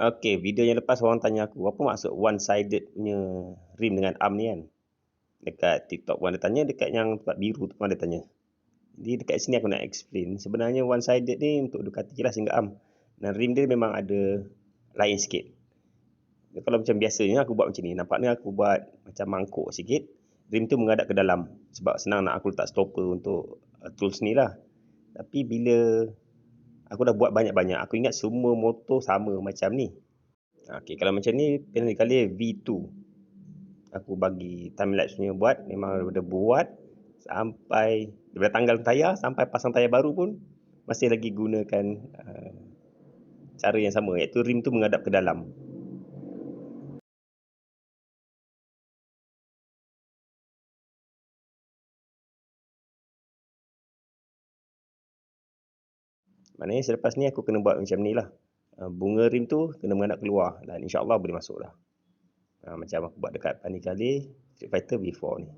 Okey, video yang lepas orang tanya aku, apa maksud one-sided punya rim dengan arm ni kan? Dekat TikTok pun ada tanya, dekat yang tempat biru tu pun ada tanya. Jadi dekat sini aku nak explain. Sebenarnya one-sided ni untuk Ducati je lah sehingga arm. Dan rim dia memang ada lain sikit. Kalau macam biasanya aku buat macam ni, nampaknya aku buat macam mangkuk sikit. Rim tu menghadap ke dalam. Sebab senang nak aku letak stopper untuk tools ni lah. Tapi bila aku dah buat banyak-banyak, aku ingat semua motor sama macam ni. Okey, kalau macam ni, penalty kali V2. Aku bagi timelapse punya buat, memang daripada buat sampai daripada tanggal tayar sampai pasang tayar baru pun masih lagi gunakan cara yang sama, iaitu rim tu menghadap ke dalam. Maknanya selepas ni aku kena buat macam ni lah. Bunga rim tu kena menghadap keluar dan insyaAllah boleh masuk lah. Macam aku buat dekat Panikali Street Fighter V4 ni.